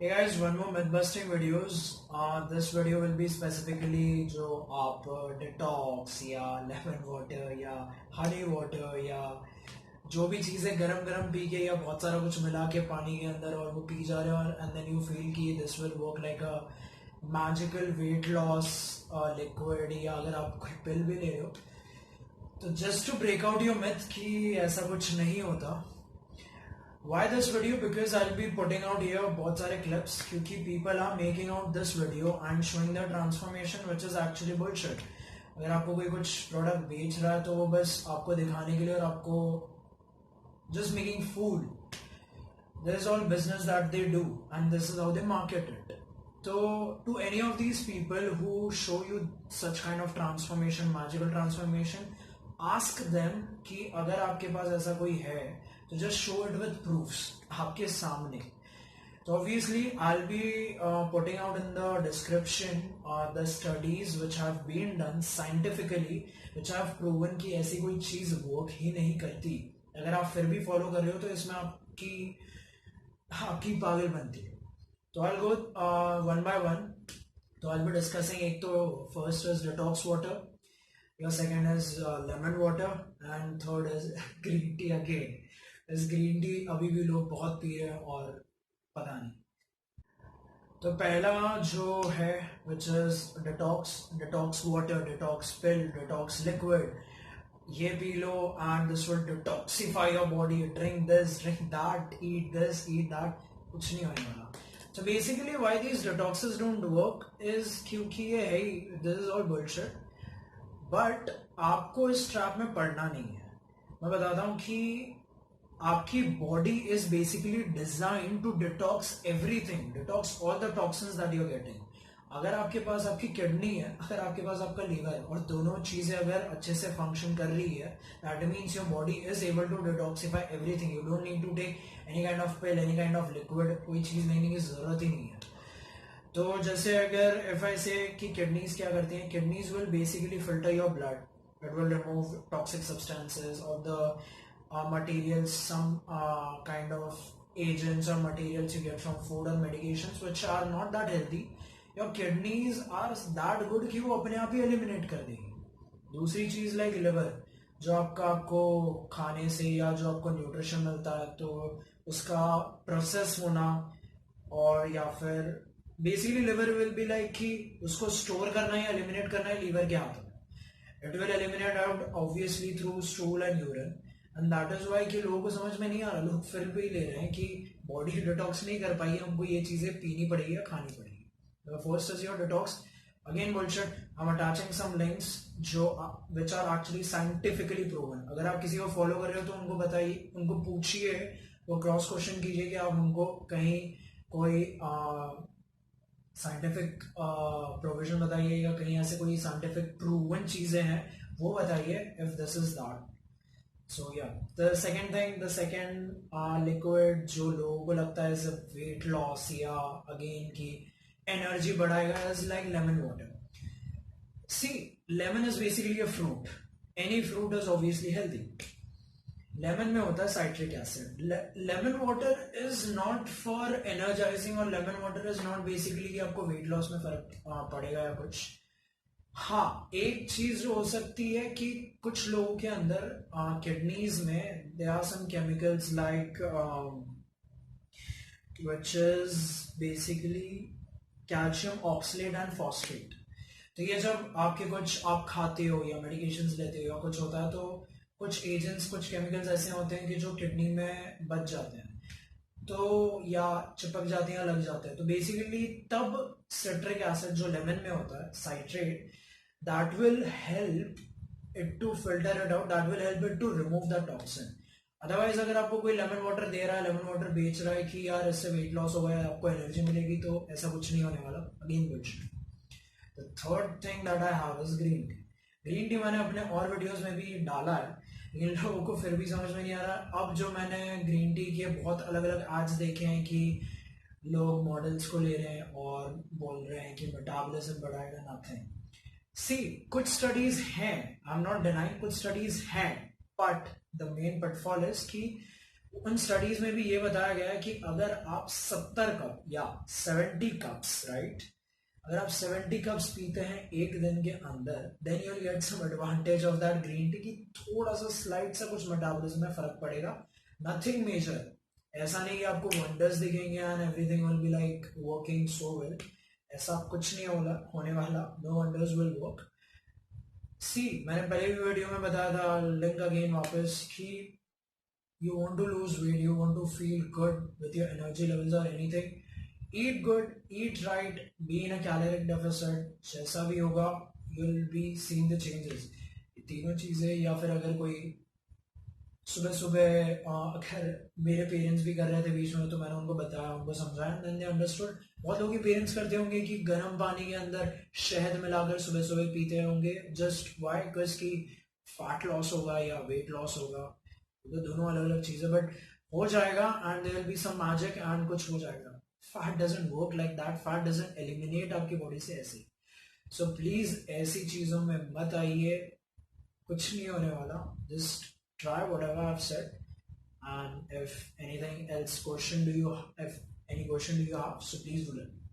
Hey guys, one more myth busting videos. This video will be specifically जो आप detox या lemon water या Honey water या जो भी चीज़ें गरम गरम पी के या बहुत सारा कुछ मिला के पानी के अंदर और वो पी जा रहे हो एंड देन यू फील कि this will work like a magical weight loss liquid या अगर आप कोई पिल भी ले रहे हो तो just to break out your myth कि ऐसा कुछ नहीं होता. Why this video? Because I'll be putting out here बहुत सारे clips क्योंकि people are making out this video and showing their transformation which is actually bullshit. अगर आपको कोई कुछ प्रोडक्ट बेच रहा है तो वो बस आपको दिखाने के लिए और आपको just making fool. This is all business that they do and this is how they market it. So to any of these people who show you such kind of transformation, magical transformation, ask them कि अगर आपके पास ऐसा कोई है तो just show it with proofs आपके सामने. So obviously I'll be putting out in the description the studies which have been done scientifically which have proven कि ऐसी कोई चीज वर्क ही नहीं करती. अगर आप फिर भी फॉलो कर रहे हो तो इसमें आपकी पागल बनती है. तो I'll go one by one. तो I'll be discussing एक तो first is detox water, your second is lemon water and third is green tea again. इस ग्रीन टी अभी भी लोग बहुत पी रहे हैं और पता नहीं. तो पहला जो है which is detox water, detox pill, detox liquid. ये पी लो and this will detoxify your body. Drink this, drink that, eat this, eat that. कुछ नहीं होने वाला. So basically why these detoxes don't work is क्योंकि ये है this is all bullshit. But आपको इस ट्रैप में पड़ना नहीं है. मैं बताता हूँ कि आपकी body is basically design to detox everything, detox all the toxins that you are getting. अगर आपके पास आपकी किडनी है, अगर आपके पास आपका लीवर है और दोनों चीजें अगर अच्छे से फंक्शन कर रही है, that means your body is able to detoxify everything. You don't need to take any kind of pill, any kind of liquid. कोई चीज लेने की जरूरत ही नहीं है. तो जैसे अगर इफ आई से कि किडनीज क्या करती हैं, kidneys will basically filter your blood. It will remove toxic substances or the materials, some kind of agents or materials you get from food or medications which are not that healthy. Your kidneys are that good कि वो अपने आप ही eliminate कर देगी. दूसरी चीज like liver, जो आपको खाने से या जो आपको न्यूट्रिशन मिलता है तो उसका प्रोसेस होना और या फिर basically liver will be like कि उसको स्टोर करना या एलिमिनेट करना है लीवर के हाथों में. It will eliminate out obviously through stool and urine and that is why कि लोगों को समझ में नहीं आ रहा. लोग फिर भी ले रहे हैं कि बॉडी डिटॉक्स नहीं कर पाई, हमको ये चीजें पीनी पड़ेगी या खानी पड़ेगी. The first is your detox. Again bullshit. I'm attaching some links जो which are actually scientifically proven. अगर आप किसी को फॉलो कर रहे हो तो उनको बताइए, उनको पूछिए, वो क्रॉस क्वेश्चन कीजिए कि आप हमको कहीं कोई साइंटिफिक प्रोविजन बताइए या कहीं ऐसे कोई साइंटिफिक प्रूवन चीजें हैं वो बताइए if this is that. So या the second thing, the second liquid जो लोगों को लगता है वेट लॉस या अगेन की एनर्जी बढ़ाएगा is like lemon water. See, lemon is basically a fruit. Any fruit is obviously healthy. Lemon में होता है citric acid. Lemon water is not for energising और lemon water is not basically कि आपको weight loss में फर्क पड़ेगा या कुछ. हाँ, एक चीज हो सकती है कि कुछ लोगों के अंदर किडनीज में there are some chemicals like which is basically calcium oxalate and phosphate. तो ये जब आपके कुछ आप खाते हो या मेडिकेशंस लेते हो या कुछ होता है तो कुछ एजेंट्स, कुछ केमिकल्स ऐसे होते हैं कि जो किडनी में बच जाते हैं तो या चिपक जाते हैं या लग जाते हैं. तो बेसिकली तब सिट्रिक एसिड जो लेमन में होता है, citrate, that will help it to filter it out, that will help it to remove the toxin. Otherwise अगर आपको कोई लेमन वाटर दे रहा है, लेमन वाटर बेच रहा है कि यार इससे वेट लॉस होगा या आपको एनर्जी मिलेगी, तो ऐसा कुछ नहीं होने वाला. Again bullshit. The third thing that I have is green tea. Green tea मैंने अपने और वीडियोस में भी डाला है लेकिन लोगों को फिर भी समझ में नहीं आ रहा. अब जो मैंने ग्रीन टी के बहुत अलग अलग एड्स देखे हैं कि लोग मॉडल्स को ले रहे हैं और बोल रहे हैं कि मेटाबॉलिज्म बढ़ाएगा. नथिंग. सी, कुछ स्टडीज हैं, आई एम नॉट डिनाइंग, कुछ स्टडीज हैं, but the main pitfall is कि उन स्टडीज में भी ये बताया गया है कि अगर आप 70 कप या 70 कप्स, राइट, अगर आप 70 कप्स पीते हैं एक दिन के अंदर, then you will get some advantage of that green tea, कि थोड़ा सा स्लाइट सा कुछ मेटाबॉलिज्म में फर्क पड़ेगा, नथिंग मेजर। ऐसा नहीं कि आपको वंडर्स दिखेंगे and everything will be like working so well, ऐसा कुछ नहीं होने वाला, नो वंडर्स विल वर्क। सी, मैंने पहले भी वीडियो में बताया था, लिंक अगेन वापस, कि you want to lose weight, you want to feel good with your energy levels or anything, eat good, eat right, be in a caloric deficit, जैसा भी होगा you will be seeing the changes। ये तीनों चीज़ें, या फिर अगर कोई सुबह सुबह अगर मेरे पेरेंट्स भी कर रहे थे बीच में, तो मैंने उनको बताया, उनको समझाया, देन दे अंडरस्टूड। बहुत लोग के पेरेंट्स करते होंगे कि गर्म पानी के अंदर शहद मिलाकर सुबह सुबह पीते होंगे, जस्ट वाई, बिकॉज की फैट लॉस होगा या वेट लॉस होगा, तो दोनों अलग अलग चीज़ें, बट हो जाएगा and there will be some magic and कुछ हो जाएगा। Fat doesn't work like that, fat doesn't eliminate आपकी बॉडी से ऐसे। सो प्लीज ऐसी चीज़ों में मत आइए, कुछ नहीं होने वाला, just try whatever I've said, and if anything else question do you, if any question do you have, so please do let me know.